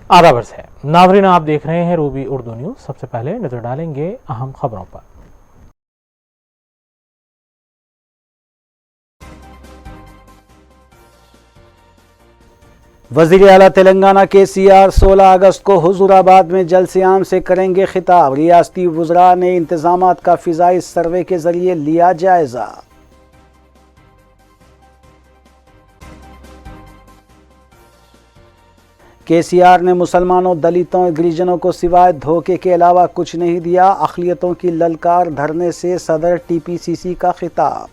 आदाब है नाज़रीन, आप देख रहे हैं रूबी उर्दू न्यूज़। सबसे पहले नजर डालेंगे अहम खबरों पर। वज़ीर आला तेलंगाना केसीआर 16 अगस्त को हुजूराबाद में जलसे-आम से करेंगे खिताब। रियासती वुज़रा ने इंतजामात का फ़िज़ाई सर्वे के जरिए लिया जायजा। केसीआर ने मुसलमानों, दलितों, गिरिजनों को सिवाय धोखे के अलावा कुछ नहीं दिया। अक़लियतों की ललकार धरने से सदर टीपीसीसी का खिताब।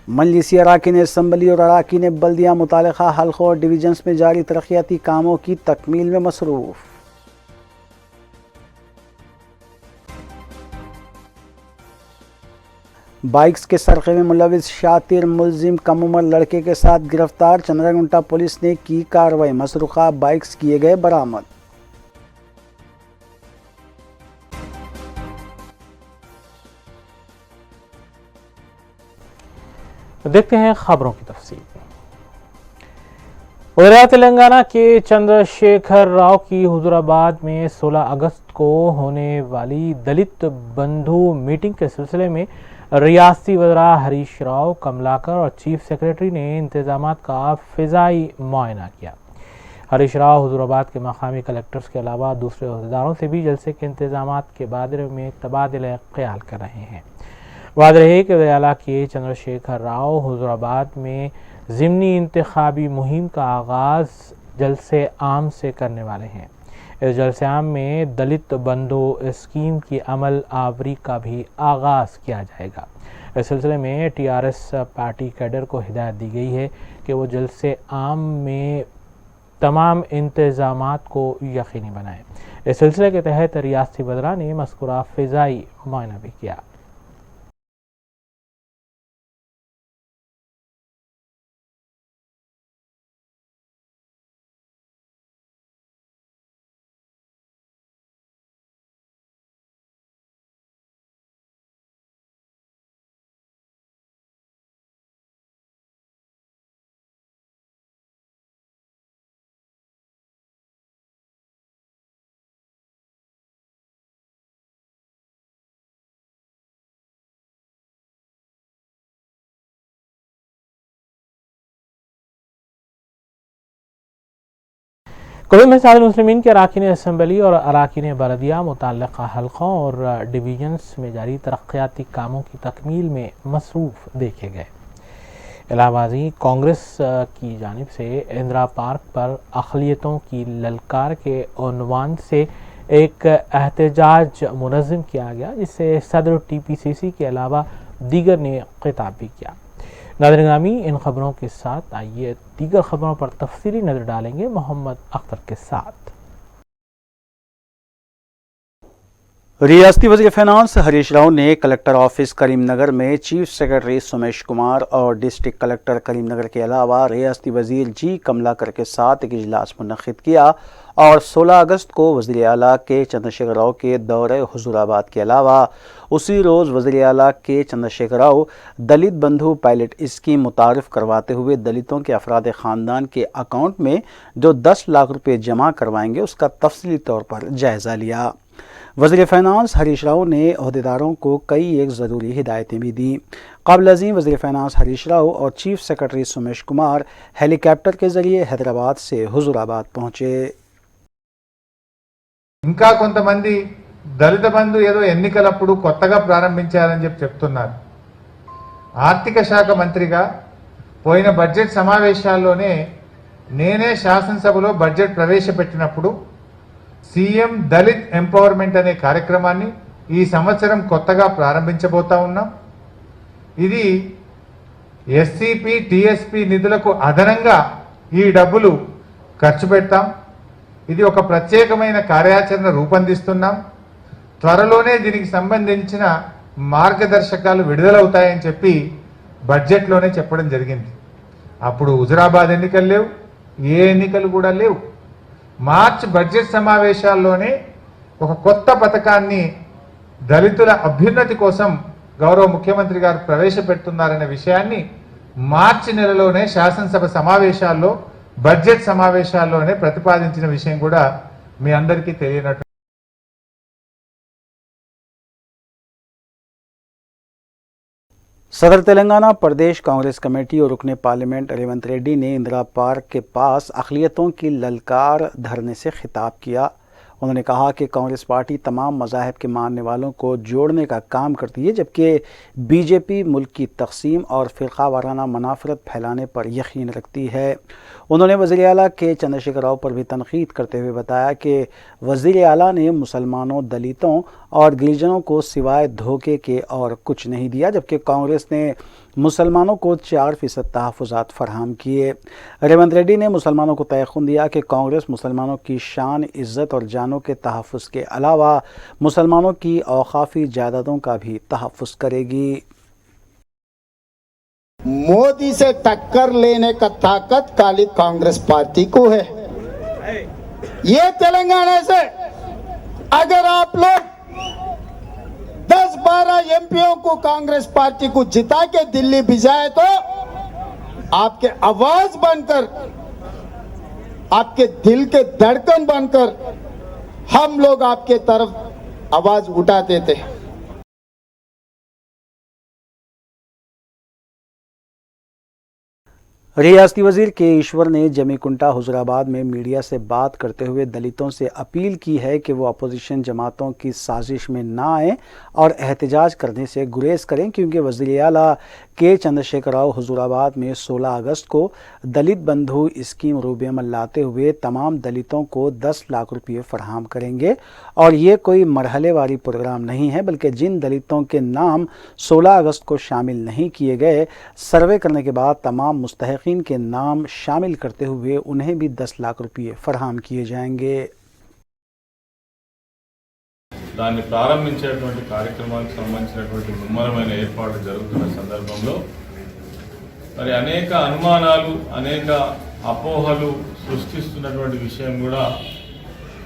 मजलिसी अराकीन असम्बली और अराकीन बल्दिया मुतालिका हल्कों और डिवीजन्स में जारी तरक्याती कामों की तकमील में मसरूफ़। बाइक्स के सरक़े में मुलविस शातिर मुलजिम कम उम्र लड़के के साथ गिरफ्तार। चंद्रगुंटा पुलिस ने की कार्रवाई। मसरूक़ा बाइक्स किए गए बरामद। देखते हैं खबरों की तफसील। वज़ीर तेलंगाना के चंद्रशेखर राव की हुजूराबाद में 16 अगस्त को होने वाली दलित बंधु मीटिंग के सिलसिले में रियासती वज़रा हरीश राव, कमलाकर और चीफ सेक्रेटरी ने इंतजामात का फ़िज़ाई मुआयना किया। हरीश राव हुजूराबाद के मकामी कलेक्टर्स के अलावा दूसरे अहदेदारों से भी जलसे के इंतजामात के बारे में तबादला ख्याल कर रहे हैं। वाज़ रहे कि वज़ीर आला के चंद्रशेखर राव हुजूराबाद में ज़िमनी इंतखाबी मुहिम का आगाज़ जलसे आम से करने वाले हैं। इस जलसे आम में दलित बंधु स्कीम की अमल आवरी का भी आगाज़ किया जाएगा। इस सिलसिले में टीआरएस पार्टी कैडर को हिदायत दी गई है कि वो जलसे आम में तमाम इंतजामात को यकीनी बनाएं। इस सिलसिले के तहत रियासती वज़रा ने मज़कूरा फ़िज़ाई मुआयना भी किया। कुल मिसाल मुस्लिमीन के अराकीन असम्बली और अराकीन बलदिया मुताल्लिक़ा हल्कों और डिवीजन्स में जारी तरक्याती कामों की तकमील में मसरूफ़ देखे गए। इलाहाबादी कांग्रेस की जानिब से इंदिरा पार्क पर अक़लियतों की ललकार के उन्वान से एक एहतजाज मुनज़्ज़म किया गया, जिससे सदर टीपीसीसी के अलावा दीगर ने खिताब भी किया। नाज़रीन, इन खबरों के साथ आइए दीगर खबरों पर तफसीली नजर डालेंगे मोहम्मद अख्तर के साथ। रियासती वज़ीर फाइनेंस हरीश राव ने कलेक्टर ऑफिस करीमनगर में चीफ सेक्रेटरी सुमेश कुमार और डिस्ट्रिक्ट कलेक्टर करीमनगर के अलावा रियासती वज़ीर जी कमलाकर के साथ एक इजलास मुनक़्क़िद किया और 16 अगस्त को वज़ीर आला के चंद्रशेखर राव के दौरे हुजूराबाद के अलावा उसी रोज़ वज़ीर आला के चंद्रशेखर राव दलित बंधु पायलट स्कीम मुतारिफ करवाते हुए दलितों के अफराद ख़ानदान के अकाउंट में जो 10 लाख रुपये जमा करवाएंगे उसका तफसीली तौर पर जायज़ा लिया। वज़ीर फाइनेंस हरीश राव ने अहदेदारों को कई एक ज़रूरी हिदायतें भी दी। क़ाबिल अज़ीम वज़ीर फाइनेंस हरीश राव और chief secretary Sumesh Kumar helicopter के ज़रिए हैदराबाद से हुजूराबाद पहुँचे। ఇంకా కొంతమంది దళిత బంధు ఏదో ఎన్నికలప్పుడు కొత్తగా ప్రారంభించారని చెప్తున్నారు. ఆర్థిక శాఖ మంత్రిగా పోయిన బడ్జెట్ సమావేశాల్లోనే నేనే శాసనసభలో బడ్జెట్ ప్రవేశపెట్టినప్పుడు సీఎం దళిత్ ఎంపవర్మెంట్ అనే కార్యక్రమాన్ని ఈ సంవత్సరం కొత్తగా ప్రారంభించబోతా ఉన్నాం. ఇది ఎస్సీపీ టీఎస్పీ నిధులకు అదనంగా ఈ డబ్బులు ఖర్చు పెడతాం. ఇది ఒక ప్రత్యేకమైన కార్యాచరణ రూపొందిస్తున్నాం. త్వరలోనే దీనికి సంబంధించిన మార్గదర్శకాలు విడుదలవుతాయని చెప్పి బడ్జెట్లోనే చెప్పడం జరిగింది. అప్పుడు హుజురాబాద్ ఎన్నికలు లేవు, ఏ ఎన్నికలు కూడా లేవు. మార్చ్ బడ్జెట్ సమావేశాల్లోనే ఒక కొత్త పథకాన్ని దళితుల అభ్యున్నతి కోసం గౌరవ ముఖ్యమంత్రి గారు ప్రవేశపెడుతున్నారనే విషయాన్ని మార్చి నెలలోనే శాసనసభ సమావేశాల్లో బడ్జెట్ సమావేశాల్లోనే ప్రతిపాదించిన విషయం కూడా మీ అందరికీ తెలియనట్టు सदर तेलंगाना प्रदेश कांग्रेस कमेटी और रुकने पार्लियामेंट रेवंत रेड्डी ने इंदिरा पार्क के पास अक़लियतों की ललकार धरने से खिताब किया। उन्होंने कहा कि कांग्रेस पार्टी तमाम मज़ाहिब के मानने वालों को जोड़ने का काम करती है, जबकि बीजेपी मुल्क की तक़सीम और फ़िरक़ा वाराना मनाफ़रत फैलाने पर यकीन रखती है। उन्होंने वज़ीर आला के चंद्रशेखर राव पर भी तनक़ीद करते हुए बताया कि वज़ीर आला ने मुसलमानों, दलितों और गिरिजनों को सिवाय धोखे के और कुछ नहीं दिया, जबकि कांग्रेस ने मुसलमानों को 4% तहफ़्फ़ुज़ात फ़राहम किए। रेवंत रेड्डी ने मुसलमानों को तयक़ुन दिया कि कांग्रेस मुसलमानों की शान, इज़्ज़त और जानों के तहफ़्फ़ुज़ के अलावा मुसलमानों की औक़ाफ़ी जायदादों का भी तहफ़्फ़ुज़ करेगी। मोदी से टक्कर लेने का ताकत खाली कांग्रेस पार्टी को है। ये तेलंगाना से अगर आप लोग 10-12 एमपीओ को कांग्रेस पार्टी को जिता के दिल्ली भिजाए तो आपके आवाज बनकर, आपके दिल के धड़कन बनकर हम लोग आपके तरफ आवाज उठाते थे। रियासती वजीर के ईश्वर ने जमीकुंटा हुजूराबाद में मीडिया से बात करते हुए दलितों से अपील की है कि वो अपोजिशन जमातों की साजिश में ना आएँ और एहतजाज करने से गुरेज करें, क्योंकि वज़ीर आला के चंद्रशेखर राव हुजूराबाद में 16 अगस्त को दलित बंधु स्कीम रूबे अमल लाते हुए तमाम दलितों को 10 लाख रुपये फराहम करेंगे। और ये कोई मरहलेवारी प्रोग्राम नहीं है, बल्कि जिन दलितों के नाम 16 अगस्त को शामिल नहीं किए गए, सर्वे करने के बाद तमाम मुस्तहिकीन के नाम शामिल करते हुए उन्हें भी 10 लाख रुपये फराहम किए जाएंगे। దాన్ని ప్రారంభించేటువంటి కార్యక్రమానికి సంబంధించినటువంటి ముమ్మరమైన ఏర్పాట్లు జరుగుతున్న సందర్భంలో మరి అనేక అనుమానాలు, అనేక అపోహలు సృష్టిస్తున్నటువంటి విషయం కూడా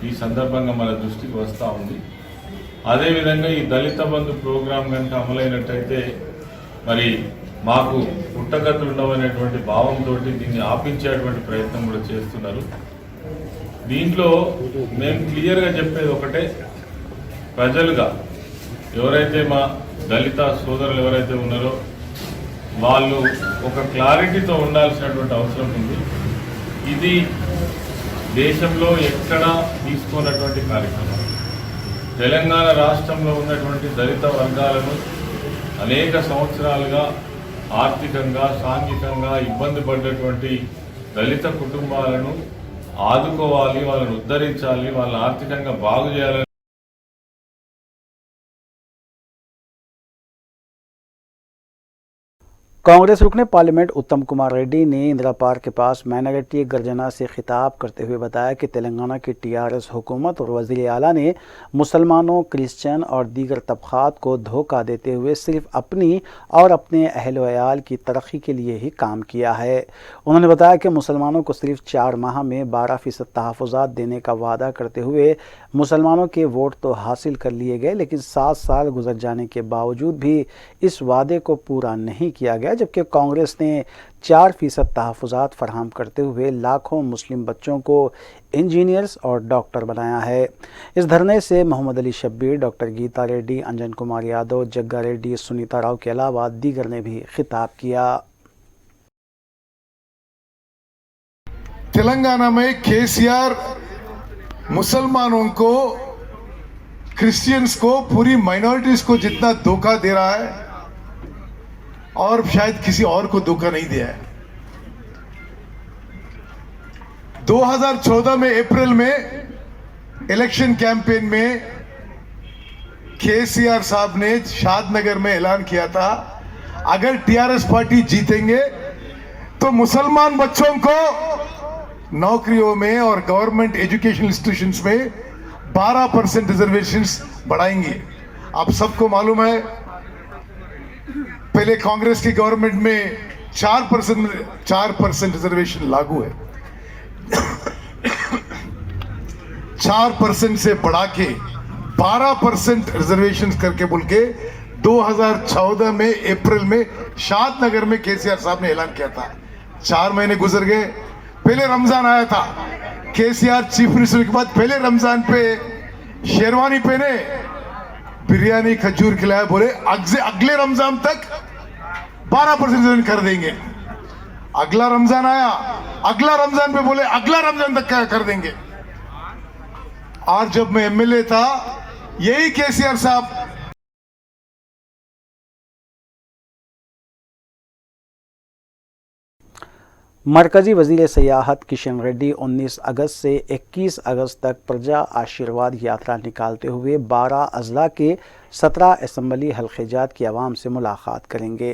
ఈ సందర్భంగా మన దృష్టికి వస్తూ ఉంది. అదేవిధంగా ఈ దళిత బంధు ప్రోగ్రాం కనుక అమలైనట్టయితే మరి మాకు పుట్టగతులు ఉండవనేటువంటి భావంతో దీన్ని ఆపించేటువంటి ప్రయత్నం కూడా చేస్తున్నారు. దీంట్లో మేము క్లియర్గా చెప్పేది ఒకటే, ప్రజలుగా ఎవరైతే మా దళిత సోదరులు ఎవరైతే ఉన్నారో వాళ్ళు ఒక క్లారిటీతో ఉండాల్సినటువంటి అవసరం ఉంది. ఇది దేశంలో ఎక్కడా తీసుకున్నటువంటి కార్యక్రమం. తెలంగాణ రాష్ట్రంలో ఉన్నటువంటి దళిత వర్గాలను అనేక సంవత్సరాలుగా ఆర్థికంగా, సాంఘికంగా ఇబ్బంది పడ్డటువంటి దళిత కుటుంబాలను ఆదుకోవాలి, వాళ్ళను ఉద్ధరించాలి, వాళ్ళని ఆర్థికంగా బాగు చేయాలని कांग्रेस रुकने पार्लियामेंट उत्तम कुमार रेड्डी ने इंदिरा पार्क के पास माइनॉरिटी गर्जना से खिताब करते हुए बताया कि तेलंगाना की टीआरएस हुकूमत और वज़ीर आला ने मुसलमानों, क्रिश्चियन और दीगर तबक़ात को धोखा देते हुए सिर्फ अपनी और अपने अहल वयाल की तरक्की के लिए ही काम किया है। उन्होंने बताया कि मुसलमानों को सिर्फ 4 माह में 12% तहफ़्फ़ुज़ात देने का वादा करते हुए मुसलमानों के वोट तो हासिल कर लिए गए, लेकिन 7 साल गुजर जाने के बावजूद भी इस वादे को पूरा नहीं किया गया, जबकि कांग्रेस ने 4% तहफ़्फ़ुज़ात फराहम करते हुए लाखों मुस्लिम बच्चों को इंजीनियर्स और डॉक्टर बनाया है। इस धरने से मोहम्मद अली शब्बीर, डॉक्टर गीता रेड्डी, अंजन कुमार यादव, जग्गा रेड्डी, सुनीता राव के अलावा दीगर ने भी खिताब किया। तेलंगाना में केसीआर मुसलमानों को, क्रिश्चियंस को, पूरी माइनॉरिटीज को जितना धोखा दे रहा है और शायद किसी और को धोखा नहीं दिया है। 2014 में अप्रैल में इलेक्शन कैंपेन में केसीआर साहब ने शादनगर में ऐलान किया था, अगर टीआरएस पार्टी जीतेंगे तो मुसलमान बच्चों को नौकरियों में और गवर्नमेंट एजुकेशनल इंस्टीट्यूशंस में 12% रिजर्वेशंस बढ़ाएंगे। आप सबको मालूम है, पहले कांग्रेस की गवर्नमेंट में 4% रिजर्वेशन लागू है। 4% से बढ़ा के 12% रिजर्वेशन करके बोल के 2014 में अप्रैल में शादनगर में केसीआर साहब ने ऐलान किया था। 4 महीने गुजर गए, पहले रमजान आया था। केसीआर चीफ मिनिस्टर के बाद पहले रमजान पे शेरवानी पहने, बिरयानी खजूर खिलाया, बोले अगले रमजान तक 12% कर देंगे। अगला रमजान आया, अगला रमजान पे बोले अगला रमजान तक कर देंगे। और जब मैं एमएलए था, यही केसीआर साहब मरकजी वजीर सयाहत किशन रेड्डी 19 अगस्त से 21 अगस्त तक प्रजा आशीर्वाद यात्रा निकालते हुए 12 अजला के 17 असम्बली हल्केजात की आवाम से मुलाकात करेंगे।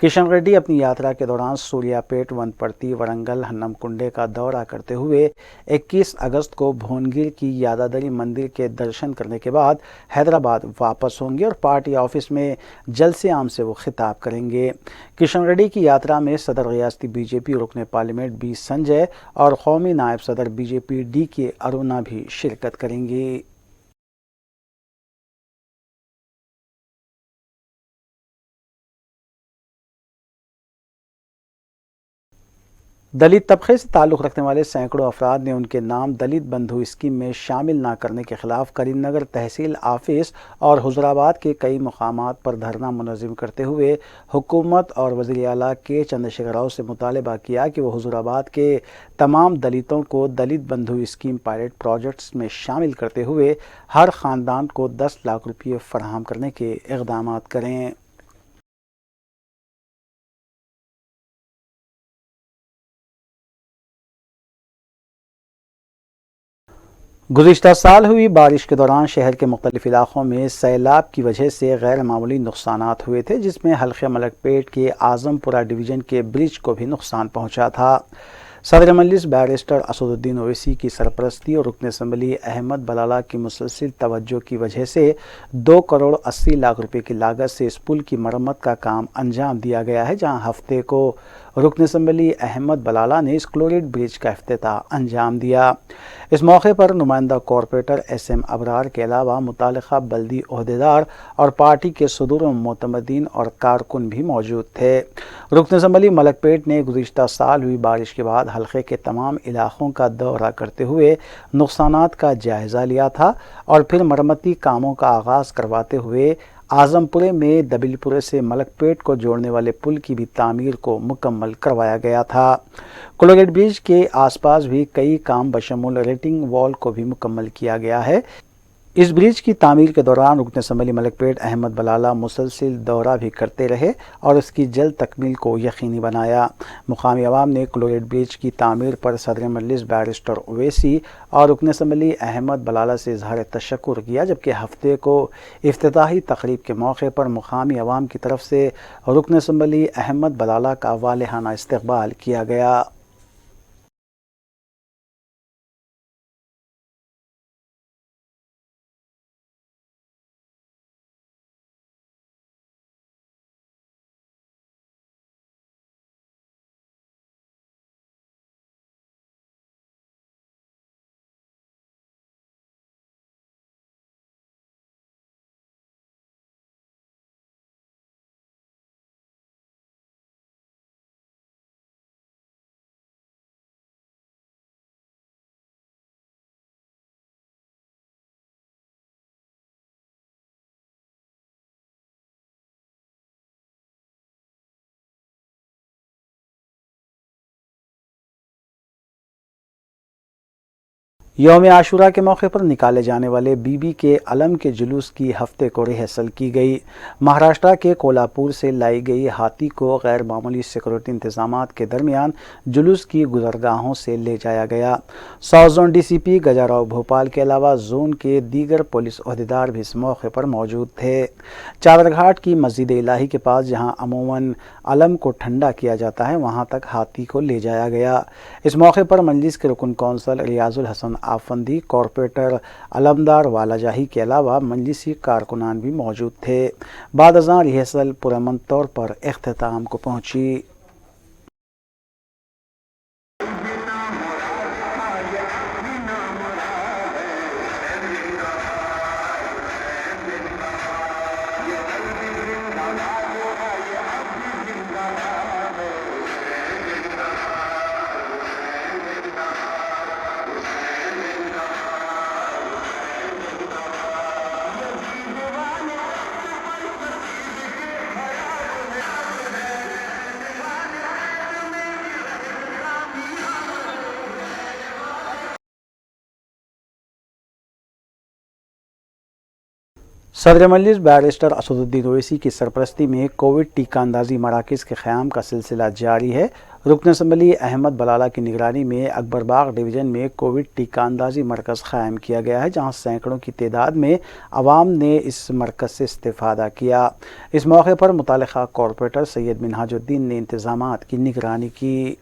किशन रेड्डी अपनी यात्रा के दौरान सूर्यापेट, वनपर्ती, वरंगल, हन्नमकुंडे का दौरा करते हुए 21 अगस्त को भुवनगिर की यादादरी मंदिर के दर्शन करने के बाद हैदराबाद वापस होंगे और पार्टी ऑफिस में जलसे आम से वो खिताब करेंगे। किशन रेड्डी की यात्रा में सदर रियासती बीजेपी रुकन पार्लियामेंट बी संजय और कौमी नायब सदर बीजेपी डी के अरुणा भी शिरकत करेंगी। दलित तबके से ताल्लुक़ रखने वाले सैकड़ों अफराद ने उनके नाम दलित बंधु स्कीम में शामिल न करने के खिलाफ करीमनगर तहसील ऑफिस और हुजूराबाद के कई मकामात पर धरना मुनज़्ज़म करते हुए हुकूमत और वज़ीर आला के चंद्रशेखर राव से मुतालबा किया कि वो हुजूराबाद के तमाम दलितों को दलित बंधु स्कीम पायलट प्रोजेक्ट्स में शामिल करते हुए हर ख़ानदान को 10 लाख रुपये फराहम करने के इक़दाम करें। गुज़िश्ता साल हुई बारिश के दौरान शहर के मुख्तलिफ इलाक़ों में सैलाब की वजह से गैर मामूली नुकसानात हुए थे, जिसमें हल्के मलकपेट के आज़मपुरा डिवीज़न के ब्रिज को भी नुकसान पहुँचा था। सदर मजलिस बैरिस्टर असदुद्दीन ओवैसी की सरपरस्ती और रुकन असम्बली अहमद बलाला की मुसलसिल तवज्जो की वजह से 2 करोड़ 80 लाख रुपए की लागत से इस पुल की मरम्मत का काम अंजाम दिया गया है, जहां हफ्ते को रुकन असम्बली अहमद बलाला ने इस क्लोरेट ब्रिज का इफ्तिताह अंजाम दिया। इस मौके पर नुमाइंदा कॉरपोरेटर SM अबरार के अलावा मुतालिका बल्दी ओहदेदार और पार्टी के सदूर मोतमदीन और कारकुन भी मौजूद थे। रुकन असम्बली मलकपेट ने गुज़िश्ता साल हुई बारिश के बाद हल्के के तमाम इलाक़ों का दौरा करते हुए नुकसानात का जायज़ा लिया था और फिर मरम्मती कामों का आगाज़ करवाते हुए आज़मपुरे में दबिलपुरे से मलकपेट को जोड़ने वाले पुल की भी तामीर को मुकम्मल करवाया गया था। क्लोरेट ब्रिज के आसपास भी कई काम बशमुल रेटिंग वॉल को भी मुकम्मल किया गया है। इस ब्रिज की तामीर के दौरान रुकन असम्बली मलकपेट अहमद बलाला मुसलसिल दौरा भी करते रहे और उसकी जल्द तकमील को यकीनी बनाया। मुकामी अवाम ने क्लोरेट ब्रिज की तामीर पर सदर मजलिस बैरिस्टर ओवैसी और रुकन असम्बली अहमद बलाला से इजहार तशक्कुर किया, जबकि हफ्ते को इफ्तिताही तकरीब के मौके पर मुकामी अवाम की तरफ से रुकन असम्बली अहमद बलाला का वालिहाना इस्तकबाल किया गया। यौम आशूरा के मौके पर निकाले जाने वाले बीबी के अलम के जुलूस की हफ्ते को रिहर्सल की गई। महाराष्ट्र के कोल्हापुर से लाई गई हाथी को गैर मामूली सिक्योरिटी इंतजामात के दरमियान जुलूस की गुजरगाहों से ले जाया गया। साउथ जोन DCP गजाराव भोपाल के अलावा जोन के दीगर पुलिस ओहदेदार भी इस मौके पर मौजूद थे। चादरघाट की मस्जिद इलाही के पास जहां अमूमन अलम को ठंडा किया जाता है, वहां तक हाथी को ले जाया गया। इस मौके पर मजलिस के रुकन कौंसल रियाजुल हसन आफंदी, कॉरपोरेटर अलमदार वालाजाही के अलावा मजलिसी कारकुनान भी मौजूद थे। बाद अज़ां रिहर्सल पुरअमन तौर पर इख्तिताम को पहुंची। सदर मजलिस बैरिस्टर असदुद्दीन ओवैसी की सरपरस्ती में कोविड टीका अंदाजी मराकज़ के क़याम का सिलसिला जारी है। रुकन असम्बली अहमद बलाला की निगरानी में अकबरबाग डिवीज़न में कोविड टीका अंदाजी मरकज़ क़ायम किया गया है, जहाँ सैकड़ों की तादाद में आवाम ने इस मरकज़ से इस्तेफ़ादा किया। इस मौके पर मुतल्लिक़ा कॉरपोरेटर सैयद मिनहाजुद्दीन ने इंतज़ामात की निगरानी की।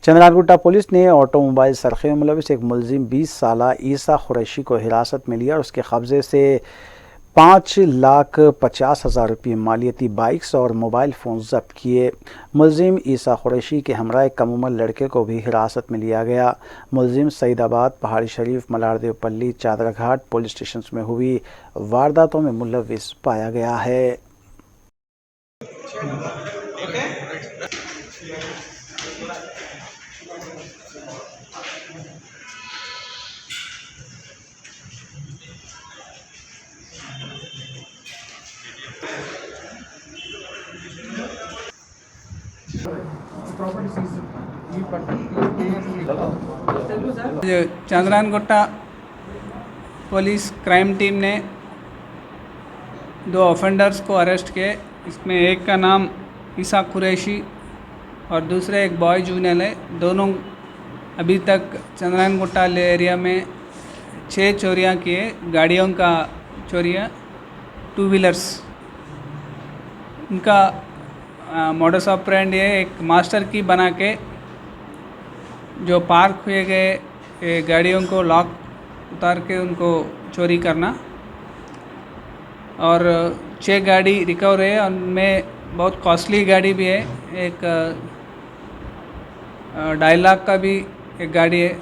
चंद्रानगुट्टा पुलिस ने ऑटोमोबाइल सरखे में मुलविस एक मुलजिम 20 साला ईसा कुरैशी को हिरासत में लिया और उसके कब्जे से 5,50,000 रुपये मालियती बाइक्स और मोबाइल फ़ोन जब्त किए। मुलजिम ईसा कुरैशी के हमरा एक कम उम्र लड़के को भी हिरासत में लिया गया। मुलजिम सईदाबाद, पहाड़ी शरीफ, मलारदेवपल्ली, चादरघाट पुलिस स्टेशन में हुई वारदातों में मुलविस पाया गया है। चंद्रानगुट्टा पुलिस क्राइम टीम ने 2 ऑफेंडर्स को अरेस्ट किए। इसमें एक का नाम ईसा कुरैशी और दूसरे एक बॉय जूनियर है। दोनों अभी तक चंद्रानगुट्टा एरिया में 6 चोरियां किए, गाड़ियों का चोरियां, 2 व्हीलर्स। इनका मॉडस ऑपरेंडी है एक मास्टर की बना के जो पार्क हुए गए गाड़ियों को लॉक उतार के उनको चोरी करना। और 6 गाड़ी रिकवर है, उनमें बहुत कॉस्टली गाड़ी भी है, एक 2.5 लाख का भी एक गाड़ी है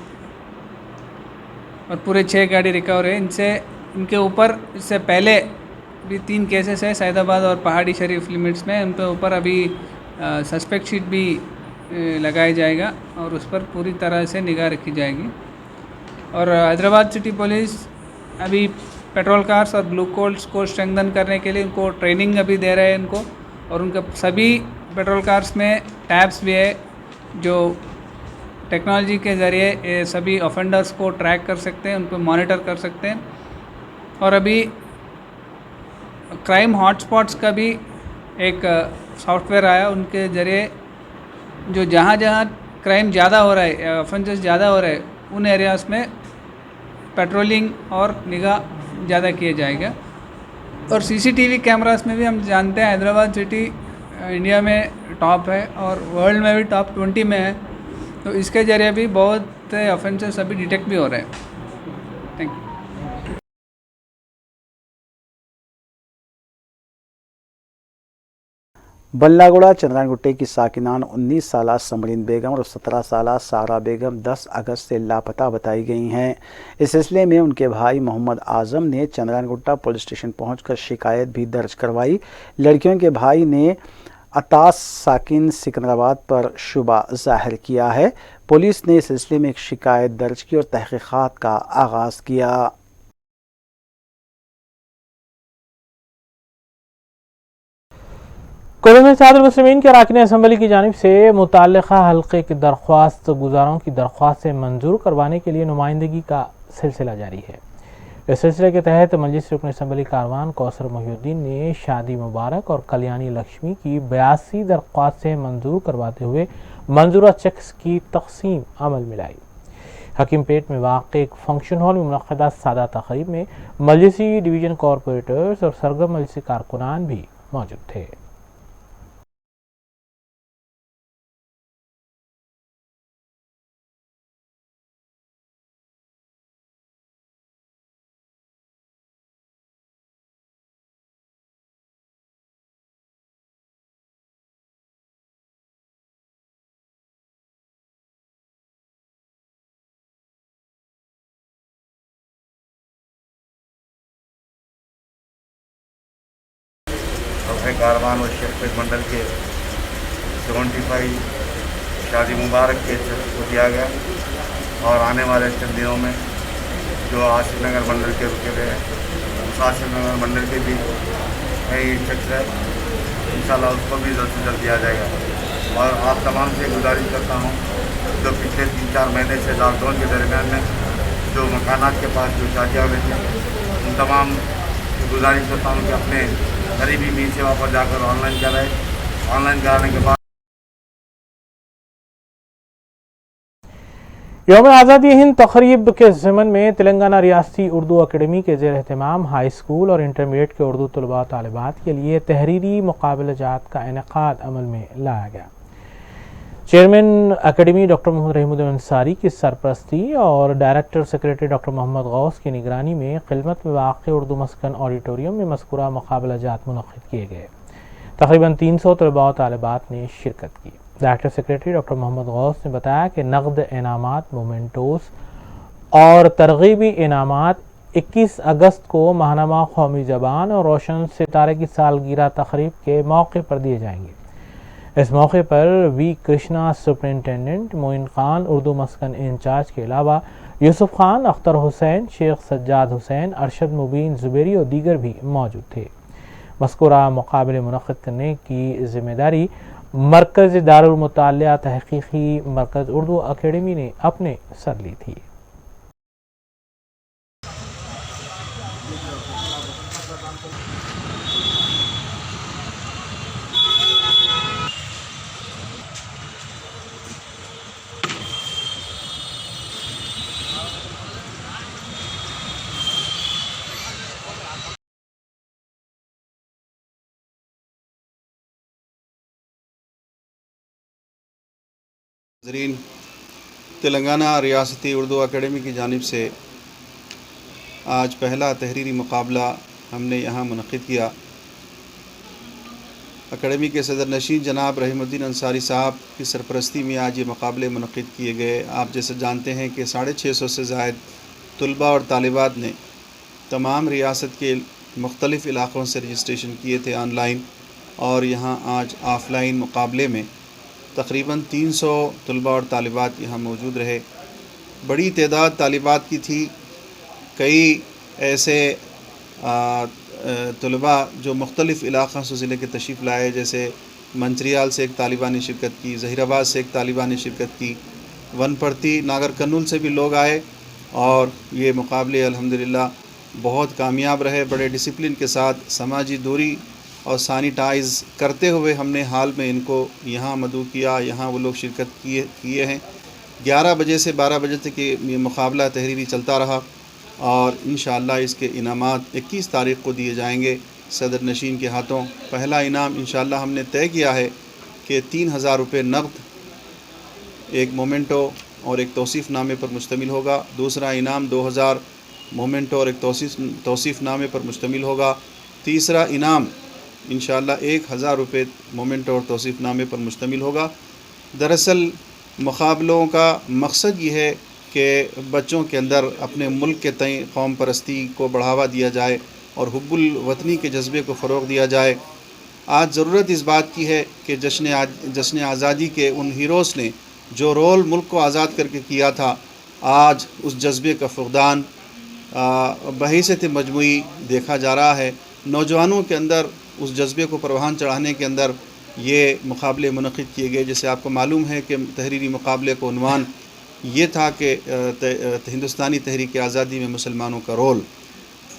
और पूरे 6 गाड़ी रिकवर है। इनके ऊपर इससे पहले भी 3 केसेस है सैदाबाद और पहाड़ी शरीफ लिमिट्स में। उन पे ऊपर अभी सस्पेक्ट शीट भी लगाया जाएगा और उस पर पूरी तरह से निगाह रखी जाएगी। और हैदराबाद सिटी पुलिस अभी पेट्रोल कार्स और ब्लू कोल्स को स्ट्रेंथन करने के लिए उनको ट्रेनिंग अभी दे रहे हैं इनको। और उनके सभी पेट्रोल कार्स में टैब्स भी है जो टेक्नोलॉजी के ज़रिए ये सभी ऑफेंडर्स को ट्रैक कर सकते हैं, उन पर मॉनिटर कर सकते हैं। और अभी क्राइम हॉटस्पॉट्स का भी एक सॉफ्टवेयर आया, उनके ज़रिए जो जहाँ क्राइम ज़्यादा हो रहा है, ऑफेंसेस ज़्यादा हो रहे हैं, उन एरियाज़ में पेट्रोलिंग और निगाह ज़्यादा किया जाएगा। और सीसीटीवी कैमरास में भी हम जानते हैं हैदराबाद सिटी इंडिया में टॉप है और वर्ल्ड में भी टॉप 20 में है, तो इसके ज़रिए भी बहुत ऑफेंसेस अभी डिटेक्ट भी हो रहे हैं। Thank you. बल्लागुड़ा चंद्रानगुट्टे की साकिनान 19 साला समरीन बेगम और 17 साला सारा बेगम 10 अगस्त से लापता बताई गई हैं। इस सिलसिले में उनके भाई मोहम्मद आजम ने चंद्रानगुट्टा पुलिस स्टेशन पहुंचकर शिकायत भी दर्ज करवाई। लड़कियों के भाई ने अतास साकिन सिकंदराबाद पर शुबा जाहिर किया है। पुलिस ने इस सिलसिले में एक शिकायत दर्ज की और तहकीकात का आगाज़ किया। कोलम सादर मुस्लिमीन के अरकान असम्बली की जानिब से मुताल्लिक़ा हल्के की दरख्वास्त गुजारों की दरख्वास्त से मंजूर करवाने के लिए नुमाइंदगी का सिलसिला जारी है। इस सिलसिले के तहत मजलिस रुकन असम्बली कारवान कौसर मोहिउद्दीन ने शादी मुबारक और कल्याणी लक्ष्मी की 82 दरख्वास्त से मंजूर करवाते हुए मंजूरा चेक्स की तकसीम अमल में लाई। हकीमपेट में वाक़ एक फंक्शन हॉल में मुनक़दा सादा तक़रीब में मजलिसी डिवीज़न कॉरपोरेटर्स और सरगर्म मजलिसी कारकुनान भी मौजूद थे। कारवान और शेख मंडल के 75 शादी मुबारक के को दिया गया और आने वाले चंद दिनों में जो आसिफ नगर मंडल के रुके हुए हैं उस आसिफ नगर मंडल के भी कई चेक्स है, इंशाल्लाह उसको भी जल्द से जल्द दिया जाएगा। और आप तमाम से गुजारिश करता हूँ जो पिछले 3-4 महीने से लॉकडाउन के दरमियान में जो मकानात के पास जो शादियाँ हुए थे उन तमाम गुजारिश करता हूँ कि अपने करीबी मी सेवा पर जाकर ऑनलाइन कराएँ। ऑनलाइन कराने के बाद यौम आज़ादी हिंद तक़रीब के ज़मन में तेलंगाना रियासती उर्दू अकेडमी के ज़ेर एहतमाम हाई स्कूल और इंटरमीडिएट के उर्दू तलबा तालिबात के लिए तहरीरी मुकाबलाजात का इनेकाद अमल में लाया गया। Chairman academy doctor Mohammad Rahmuddin Ansari की सरपरस्ती और director secretary doctor Mohammad Ghaus की निगरानी में खिदमत में वाक़ उर्दू मस्कन ऑडिटोरियम में मज़कूरा मुकाबलाजात मुनक़्क़िद किए गए। तकरीबन 300 तलबा तालिबात ने शिरकत की। Director secretary doctor Mohammad Ghaus ने बताया कि नकद इनामात, मोमेंटोस और तरगीबी इनामात 21 अगस्त को माहनामा कौमी ज़बान और रोशन सितारे की सालगिरह तक़रीब के मौके पर दिए जाएंगे। इस मौके पर वी कृष्णा सुपरिटेंडेंट, मोइन खान उर्दू मस्कन इंचार्ज के अलावा यूसुफ खान, अख्तर हुसैन, शेख सज्जाद हुसैन, अरशद मुबीन ज़ुबेरी और दीगर भी मौजूद थे। मज़कूरा मुकाबले मुनक़्क़िद करने की ज़िम्मेदारी मरकज़ दारुल मुतालिया तहक़ीक़ी मरकज़ उर्दू अकेडमी ने अपने सर ली थी। तेलंगाना रियासती उर्दू अकेडमी की जानिब से आज पहला तहरीरी मुकाबला हमने यहाँ मुनक़्क़िद किया। अकेडमी के सदर नशीन जनाब रहमुद्दीन अंसारी साहब की सरपरस्ती में आज ये मुकाबले मुनक़्क़िद किए गए। आप जैसे जानते हैं कि 650 से ज़ायद तलबा और तालिबात ने तमाम रियासत के मुख्तलिफ़ इलाक़ों से रजिस्ट्रेशन किए थे ऑनलाइन, और यहाँ आज ऑफ़लाइन मुकाबले में तकरीबन 300 तलबा और तालिबात यहाँ मौजूद रहे। बड़ी तादाद तालिबात की थी। कई ऐसे तलबा जो मुख्तलिफ़ इलाक़ों से ज़िले के तशरीफ़ लाए, जैसे मंचरियाल से एक तालिबा ने शिरकत की, ज़हीराबाद से एक तालिबा ने शिरकत की, वनपर्ती नागर कर्नूल से भी लोग आए, और ये मुकाबले अल्हम्दुलिल्लाह बहुत कामयाब रहे। बड़े डिसिप्लिन के साथ समाजी दूरी और सैनिटाइज़ करते हुए हमने हाल में इनको यहाँ मदऊ किया। यहाँ वो लोग शिरकत किए हैं। 11 बजे से 12 बजे तक ये मुकाबला तहरीरी चलता रहा, और इंशाअल्लाह इसके इनामात 21 तारीख़ को दिए जाएंगे सदर नशीन के हाथों। पहला इनाम इंशाअल्लाह हमने तय किया है कि 3000 रुपये नक़द, एक मोमेंटो और एक तौसीफ़नामे पर मुश्तमिल होगा। दूसरा इनाम 2000 मोमेंटो और एक तौसीफ़नामे पर मुश्तमिल होगा। तीसरा इनाम इंशाअल्लाह 1000 रुपये मोमेंटो और तौसीफ़नामे पर मुश्तमिल होगा। दरअसल मुकाबलों का मकसद ये है कि बच्चों के अंदर अपने मुल्क के तय कौम परस्ती को बढ़ावा दिया जाए और हुब्बुल वतनी के जज्बे को फ़रोग़ दिया जाए। आज ज़रूरत इस बात की है कि जश्न आज़ादी के उन हीरोज़ ने जो रोल मुल्क को आज़ाद करके किया था, आज उस जज्बे का फ़ुक़दान बहैसियत मजमूई देखा जा रहा है। नौजवानों के अंदर उस जज्बे को परवान चढ़ाने के अंदर ये मुकाबले मुनक़्क़िद किए गए। जैसे आपको मालूम है कि तहरीरी मुकाबले का उन्वान ये था कि हिंदुस्तानी तहरीक आज़ादी में मुसलमानों का रोल।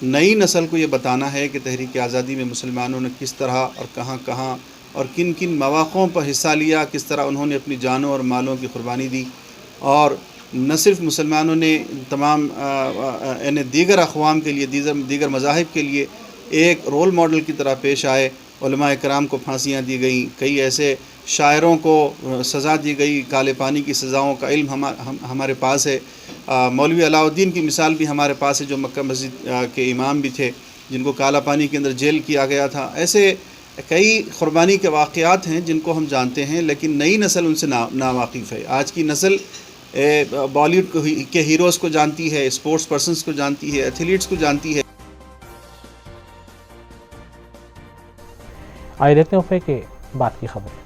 नई नस्ल को ये बताना है कि तहरीक आज़ादी में मुसलमानों ने किस तरह और कहाँ और किन किन मौक़ों पर हिस्सा लिया, किस तरह उन्होंने अपनी जानों और मालों की कुर्बानी दी। और न सिर्फ मुसलमानों ने तमाम यानी दीगर अक़वाम के लिए, दीगर मज़ाहिब के लिए एक रोल मॉडल की तरह पेश आए। उलमा इकराम को फांसियाँ दी गई, कई ऐसे शायरों को सज़ा दी गई, काले पानी की सज़ाओं का इल्म हमारे पास है। मौलवी अलाउद्दीन की मिसाल भी हमारे पास है, जो मक्का मस्जिद के इमाम भी थे, जिनको काला पानी के अंदर जेल किया गया था। ऐसे कई कुर्बानी के वाक़यात हैं जिनको हम जानते हैं, लेकिन नई नस्ल उनसे नावाकिफ़ है। आज की नस्ल बॉलीवुड के हीरोज़ को जानती है, स्पोर्ट्स पर्सनस को जानती है, एथलीट्स को जानती है। आइए देखते हैं वफे के बाद की खबरें।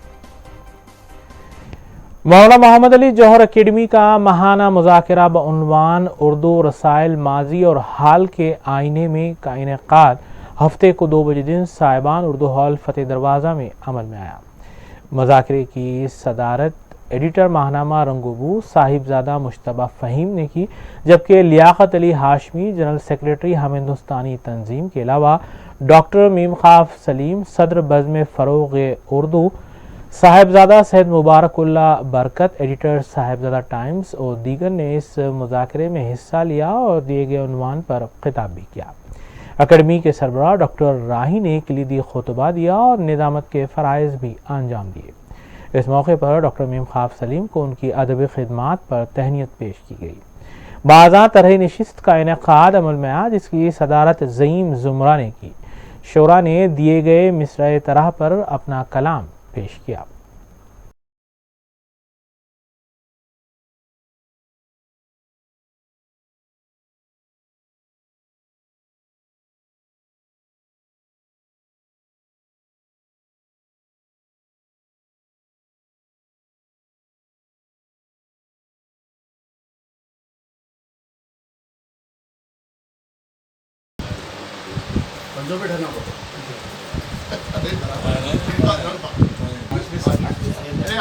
मौलाना मोहम्मद अली जौहर अकेडमी का माहाना मुज़ाकरा बउन्वान उर्दू रसाइल माजी और हाल के आईने में का इनेकाद हफ्ते को 2 बजे दिन साहिबान उर्दू हॉल फतेह दरवाज़ा में अमल में आया। मुज़ाकरे की सदारत एडिटर माहनामा रंगोबू साहिबजादा मुश्तबा फ़हीम ने की, जबकि लियाकत अली हाशमी जनरल सेक्रेटरी हम हिंदुस्तानी तंजीम के अलावा डॉक्टर मीम खाफ सलीम सदर बज़्म फ़रोग़ उर्दू साहिबजादा सैयद मुबारकुल्ला बरकत एडिटर साहिबजादा टाइम्स और दीगर ने इस मुज़ाकरे में हिस्सा लिया और दिए गए उन्वान पर खिताब भी किया। अकेडमी के सरबराह डॉक्टर राही ने कलीदी खुतबा दिया और निज़ामत के फ़राइज़ भी अंजाम दिए। इस मौके पर डॉक्टर मीम खाफ सलीम को उनकी अदबी खिदमात पर तहनीत पेश की गई। बाज़ा तरह नशिस्त का इनेकाद अमल में आया, जिसकी सदारत ज़ईम ज़ुमरा ने की। शोरा ने दिए गए मिसरे तरह पर अपना कलाम पेश किया।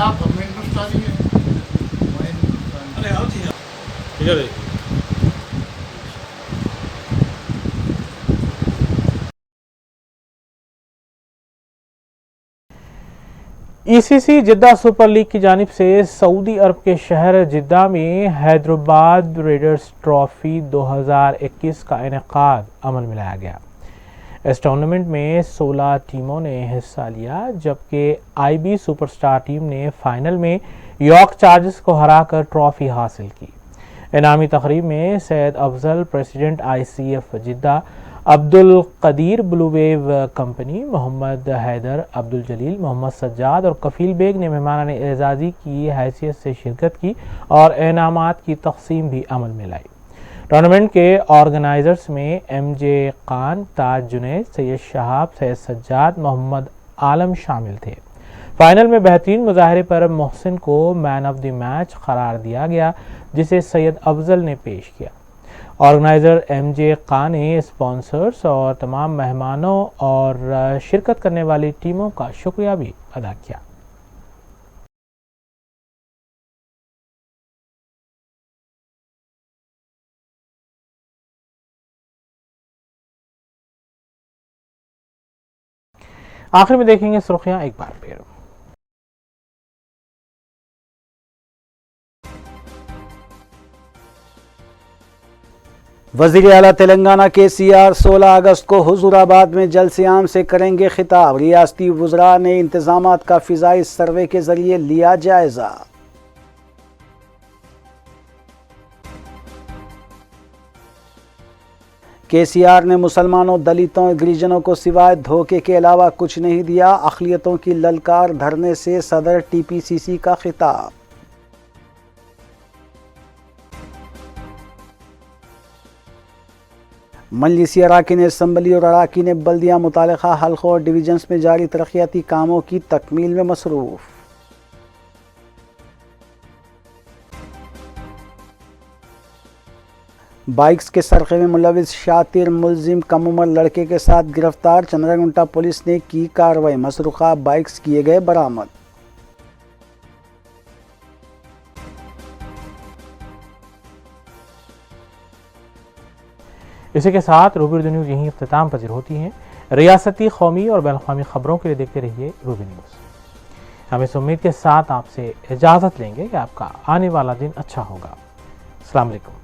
आप हिंदुस्तानी हैं। ईसीसी जिद्दा सुपर लीग की जानिब से सऊदी अरब के शहर जिद्दा में हैदराबाद रेडर्स ट्रॉफी 2021 का इनेकाद अमल में लाया गया। इस टूर्नामेंट में 16 टीमों ने हिस्सा लिया, जबकि आईबी सुपरस्टार टीम ने फाइनल में यॉर्क चार्जर्स को हराकर ट्रॉफी हासिल की। इनामी तकरीब में सैयद अफजल प्रेसिडेंट ICF जिद्दा, अब्दुल कदीर ब्लूवेव कंपनी, मोहम्मद हैदर, अब्दुल जलील, मोहम्मद सज्जाद और कफील बेग ने मेहमान एजाज़ी की हैसियत से शिरकत की और इनामात की तकसीम भी अमल में लाई। टूर्नामेंट के ऑर्गेनाइजर्स में MJ खान, ताज जुनैद, सैयद शहाब, सैयद सज्जाद, मोहम्मद आलम शामिल थे। फाइनल में बेहतरीन मुजाहरे पर मोहसिन को मैन ऑफ द मैच करार दिया गया, जिसे सैयद अफजल ने पेश किया। ऑर्गेनाइजर MJ खान ने स्पॉन्सर्स और तमाम मेहमानों और शिरकत करने वाली टीमों का शुक्रिया भी अदा किया। आखिर में देखेंगे सुर्खियां एक बार फिर। वज़ीर आला तेलंगाना KCR 16 अगस्त को हुजूराबाद में जलसे-आम से करेंगे खिताब। रियासती वज़रा ने इंतजामात का फ़िज़ाई सर्वे के जरिए लिया जायजा। KCR ने मुसलमानों, दलितों और गिरिजनों को सिवाय धोखे के अलावा कुछ नहीं दिया। अक़लियतों की ललकार धरने से सदर TPCC का खिताब। मजलिसी अराकीन असम्बली और अराकीन बल्दिया मुतालिका हल्कों और डिवीजन्स में जारी तरक्याती कामों की तकमील में मसरूफ़। बाइक्स के सरक़े में मुलविस शातिर मुलजिम कम उम्र लड़के के साथ गिरफ्तार। चंद्रगुंटा पुलिस ने की कार्रवाई। मसरूक़ा बाइक्स किए गए बरामद। इसी के साथ रूबी न्यूज़ यहीं इख्तिताम पजीर होती हैं। रियासती, कौमी और बैनुल-अक़वामी खबरों के लिए देखते रहिए रूबी न्यूज़। हम इस उम्मीद के साथ आपसे इजाज़त लेंगे कि आपका आने वाला दिन अच्छा होगा। अस्सलाम वालेकुम।